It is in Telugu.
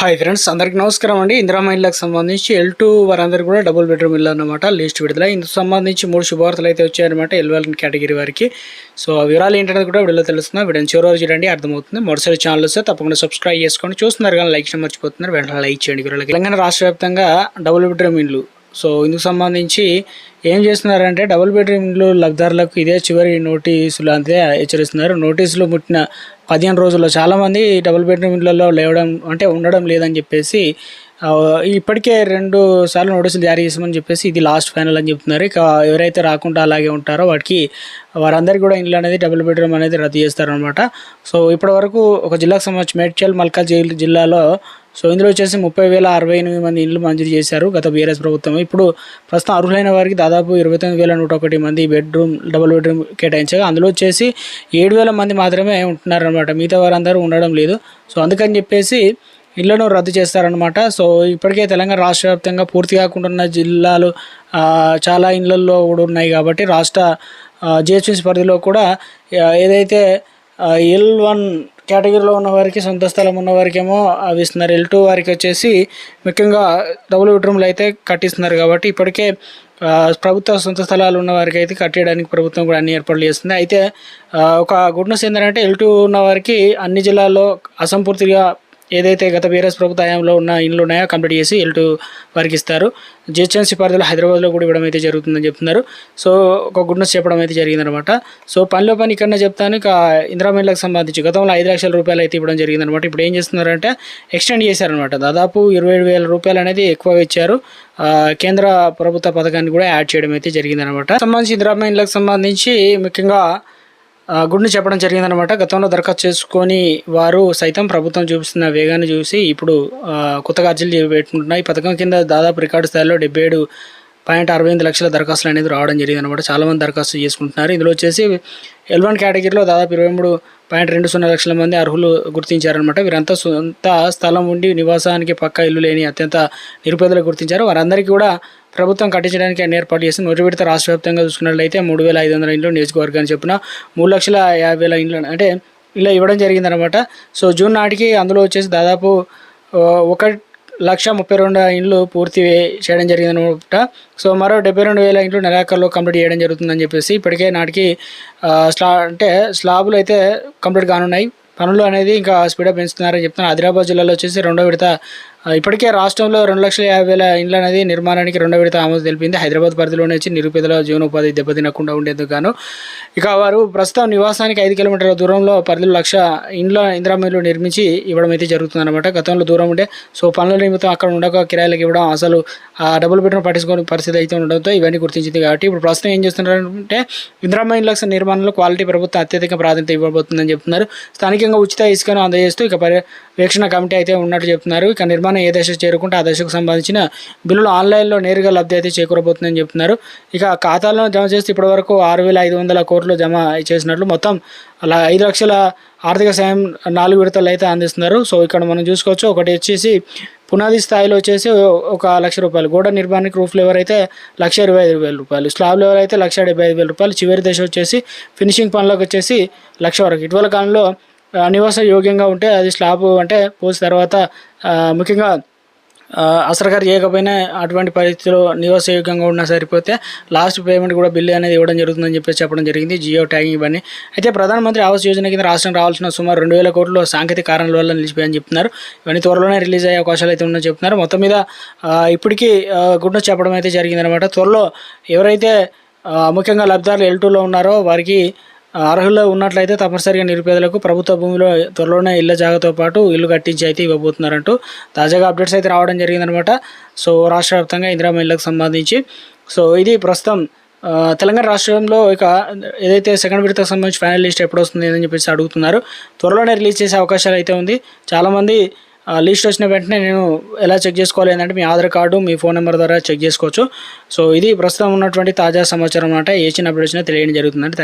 హాయ్ ఫ్రెండ్స్, అందరికీ నమస్కారం అండి. ఇందిరమ్మ ఇళ్ళకి సంబంధించి L2 వారందరూ కూడా డబుల్ బెడ్రూమ్ ఇల్లు అన్నమాట లిస్ట్ విడుదల. ఇందుకు సంబంధించి 3 శుభవార్తలు అయితే వచ్చాయన్నమాట L1 కేటగిరీ వారికి. సో ఆ వివరాలు ఏంటనేది కూడా వీడియోలో తెలుస్తుంది. వీడియోని చివరి వరకు చూడండి, అర్థమవుతుంది. మొదటిసారి ఛానల్ వస్తే తప్పకుండా సబ్స్క్రైబ్ చేసుకోండి. చూస్తున్నారు కానీ లైక్ చేయడం మర్చిపోతున్నారు, వెంటనే లైక్ చేయండి. తెలంగాణ రాష్ట్ర వ్యాప్తంగా డబుల్ బెడ్రూమ్ ఇల్లు. సో ఇందుకు సంబంధించి ఏం చేస్తున్నారంటే డబుల్ బెడ్రూమ్ ఇల్లు లబ్ధిదారులకు ఇదే చివరి నోటీసులు అంతే హెచ్చరిస్తున్నారు. నోటీసులు ముట్టిన 15 రోజుల్లో చాలామంది డబుల్ బెడ్రూమ్ ఇళ్లలో లేవడం అంటే ఉండడం లేదని చెప్పేసి ఇప్పటికే 2 సార్లు నోటీసులు జారీ చేసామని చెప్పేసి ఇది లాస్ట్ ఫైనల్ అని చెప్తున్నారు. ఇక ఎవరైతే రాకుండా అలాగే ఉంటారో వారందరికీ కూడా ఇల్లు అనేది డబుల్ బెడ్రూమ్ అనేది రద్దు చేస్తారనమాట. సో ఇప్పటి వరకు ఒక జిల్లాకు సంబంధించి మేడ్చల్ మల్కాజ్గిరి జిల్లాలో సో ఇందులో వచ్చేసి 30,068 మంది ఇల్లు మంజూరు చేశారు గత బీఆర్ఎస్ ప్రభుత్వం. ఇప్పుడు ప్రస్తుతం అర్హులైన వారికి దాదాపు 29,101 మంది డబుల్ బెడ్రూమ్ కేటాయించగా అందులో వచ్చేసి 7,000 మంది మాత్రమే ఉంటున్నారనమాట. మిగతా వారందరూ ఉండడం లేదు. సో అందుకని చెప్పేసి ఇళ్లను రద్దు చేస్తారనమాట. సో ఇప్పటికే తెలంగాణ రాష్ట్ర వ్యాప్తంగా పూర్తి కాకుండా జిల్లాలు చాలా ఇళ్లలో కూడా ఉన్నాయి కాబట్టి రాష్ట్ర జిహెచ్ఎంసీ పరిధిలో కూడా ఏదైతే L1 కేటగిరీలో ఉన్న వారికి సొంత స్థలం ఉన్న వారికేమో అవి ఇస్తున్నారు. L2 వారికి వచ్చేసి ముఖ్యంగా డబుల్ బెడ్రూమ్లు అయితే కట్టిస్తున్నారు కాబట్టి ఇప్పటికే ప్రభుత్వ సొంత స్థలాలు ఉన్న వారికి అయితే కట్టేయడానికి ప్రభుత్వం కూడా అన్ని ఏర్పాట్లు చేస్తుంది. అయితే ఒక గుడ్ న్యూస్ ఏంటంటే L2 ఉన్న వారికి అన్ని జిల్లాల్లో అసంపూర్తిగా ఏదైతే గత బీఆర్ఎస్ ప్రభుత్వ హయాంలో ఉన్న ఇండ్లు ఉన్నాయో కంప్లీట్ చేసి L2 వారికి ఇస్తారు. జిహెచ్ఎంసీ పరిధిలో హైదరాబాద్లో కూడా ఇవ్వడం అయితే జరుగుతుందని చెప్తున్నారు. సో ఒక గుడ్ న్యూస్ చెప్పడం అయితే జరిగిందనమాట. సో పనిలో పని ఇక్కడనే చెప్తాను. ఇక ఇందిరమ్మ ఇళ్ళకి సంబంధించి గతంలో 5 లక్షల రూపాయలు అయితే ఇవ్వడం జరిగిందనమాట. ఇప్పుడు ఏం చేస్తున్నారంటే ఎక్స్టెండ్ చేశారనమాట. దాదాపు 27,000 రూపాయలు అనేది ఎక్కువగా ఇచ్చారు. కేంద్ర ప్రభుత్వ పథకాన్ని కూడా యాడ్ చేయడం అయితే జరిగిందనమాట. సంబంధించి ఇందిరమ్మ ఇళ్ళకి సంబంధించి ముఖ్యంగా గుడ్ని చెప్పడం జరిగిందనమాట. గతంలో దరఖాస్తు చేసుకొని వారు సైతం ప్రభుత్వం చూపిస్తున్న వేగాన్ని చూసి ఇప్పుడు కొత్తగా అర్జీలు పెట్టుకుంటున్నాయి. ఈ పథకం కింద దాదాపు రికార్డు స్థాయిలో 77.68 లక్షల దరఖాస్తులు అనేది రావడం జరిగింది అనమాట. చాలామంది దరఖాస్తు చేసుకుంటున్నారు. ఇందులో వచ్చేసి L1 కేటగిరీలో దాదాపు 23.20 లక్షల మంది అర్హులు గుర్తించారనమాట. వీరంతా సొంత స్థలం ఉండి నివాసానికి పక్కా ఇల్లు లేని అత్యంత నిరుపేదలు గుర్తించారు. వారందరికీ కూడా ప్రభుత్వం కట్టించడానికి అన్ని ఏర్పాటు చేసి మొదటి విడత రాష్ట్ర వ్యాప్తంగా చూసుకున్నట్లయితే 3,500 ఇండ్లు నియోజకవర్గాన్ని చెప్పిన 3,50,000 ఇండ్లు అంటే ఇలా ఇవ్వడం జరిగిందనమాట. సో జూన్ నాటికి అందులో వచ్చేసి దాదాపు 1,32,000 ఇండ్లు పూర్తి చేయడం జరిగిందనమాట. సో మరో 72,000 ఇండ్లు నెలాఖరులో కంప్లీట్ చేయడం జరుగుతుందని చెప్పేసి ఇప్పటికే నాటికి స్లాబులు అయితే కంప్లీట్ కానున్నాయి. పనులు అనేది ఇంకా స్పీడప్ పెంచుతున్నారని చెప్తున్నారు. ఆదిలాబాద్ జిల్లాలో వచ్చేసి 2వ విడత ఇప్పటికే రాష్ట్రంలో 2,50,000 ఇండ్లు అనేది నిర్మాణానికి 2వ విడత ఆమోదం తెలిపింది. హైదరాబాద్ పరిధిలోనే వచ్చి నిరుపేదల జీవనోపాధి దెబ్బతినకుండా ఉండేందుకు గాను ఇక వారు ప్రస్తుతం నివాసానికి 5 కిలోమీటర్ల దూరంలో పరిధిలో 1,00,000 ఇందిరమ్మ ఇల్లు నిర్మించి ఇవ్వడం అయితే జరుగుతుందన్నమాట. గతంలో దూరం ఉండే సో పనుల నిమిత్తం అక్కడ ఉండక కిరాయిలకు ఇవ్వడం అసలు డబుల్ బెడ్రూమ్ పట్టించుకోని పరిస్థితి అయితే ఉండడంతో ఇవన్నీ గుర్తించింది. కాబట్టి ఇప్పుడు ప్రస్తుతం ఏం చేస్తున్నారంటే ఇందిరమ్మ ఇళ్ళ నిర్మాణంలో క్వాలిటీ ప్రభుత్వం అత్యధిక ప్రాధాన్యత ఇవ్వబోతుందని చెప్తున్నారు. స్థానికంగా ఉచిత ఇసుకను అందజేస్తూ ఇక పర్యవేక్షణ కమిటీ అయితే ఉన్నట్టు చెప్తున్నారు. ఇక నిర్మాణం ఏ దశకు చేరుకుంటే ఆ దశకు సంబంధించిన బిల్లులు ఆన్లైన్లో నేరుగా లబ్ధి అయితే చేకూరబోతుందని చెప్తున్నారు. ఇక ఖాతాలను జమ చేస్తే ఇప్పటివరకు 6,500 కోట్లు జమ చేసినట్లు మొత్తం అలా 5 లక్షల ఆర్థిక సాయం 4 విడతలు అయితే అందిస్తున్నారు. సో ఇక్కడ మనం చూసుకోవచ్చు. ఒకటి వచ్చేసి పునాది స్థాయిలో వచ్చేసి 1,00,000 రూపాయలు, గోడ నిర్మాణానికి రూఫ్ లెవర్ అయితే 1,25,000 రూపాయలు, స్లాబ్ లెవర్ అయితే 1,75,000 రూపాయలు, చివరి దశ వచ్చేసి ఫినిషింగ్ పనులకు వచ్చేసి 1,00,000 వరకు. ఇటీవల కాలంలో నివాస యోగ్యంగా ఉంటే అది స్లాబ్ అంటే పోసిన తర్వాత ముఖ్యంగా అసలుగారు చేయకపోయినా అటువంటి పరిస్థితిలో నివాసయోగ్యంగా ఉన్నా సరిపోతే లాస్ట్ పేమెంట్ కూడా బిల్లు అనేది ఇవ్వడం జరుగుతుందని చెప్పేసి చెప్పడం జరిగింది. జియో ట్యాగింగ్ ఇవన్నీ. అయితే ప్రధానమంత్రి ఆవాస్ యోజన కింద రాష్ట్రం రావాల్సిన సుమారు 2,000 కోట్లు సాంకేతిక కారణాల వల్ల నిలిచిపోయాయని చెప్తున్నారు. ఇవన్నీ త్వరలోనే రిలీజ్ అయ్యే అవకాశాలు అయితే ఉన్నాయని చెప్తున్నారు. మొత్తం మీద ఇప్పటికీ గుడ్ న్యూస్ చెప్పడం అయితే జరిగిందనమాట. త్వరలో ఎవరైతే ముఖ్యంగా లబ్ధిదారులు L2లో ఉన్నారో వారికి అర్హులు ఉన్నట్లయితే తప్పనిసరిగా నిరుపేదలకు ప్రభుత్వ భూమిలో త్వరలోనే ఇళ్ల జాగాతో పాటు ఇల్లు కట్టించి అయితే ఇవ్వబోతున్నారంటూ తాజాగా అప్డేట్స్ అయితే రావడం జరిగిందనమాట. సో రాష్ట్ర వ్యాప్తంగా ఇందిరమ్మ ఇళ్లకు సంబంధించి సో ఇది ప్రస్తుతం తెలంగాణ రాష్ట్రంలో ఇక ఏదైతే సెకండ్ విడతకు సంబంధించి ఫైనల్ లిస్ట్ ఎప్పుడు వస్తుంది అని చెప్పేసి అడుగుతున్నారు. త్వరలోనే రిలీజ్ చేసే అవకాశాలు అయితే ఉంది. చాలామంది లిస్ట్ వచ్చిన వెంటనే నేను ఎలా చెక్ చేసుకోవాలి ఏంటంటే మీ ఆధార్ కార్డు మీ ఫోన్ నెంబర్ ద్వారా చెక్ చేసుకోవచ్చు. సో ఇది ప్రస్తుతం ఉన్నటువంటి తాజా సమాచారం అన్నమాట. ఏ చిన్న అప్డేట్ వచ్చినా తెలియడం జరుగుతుందంటే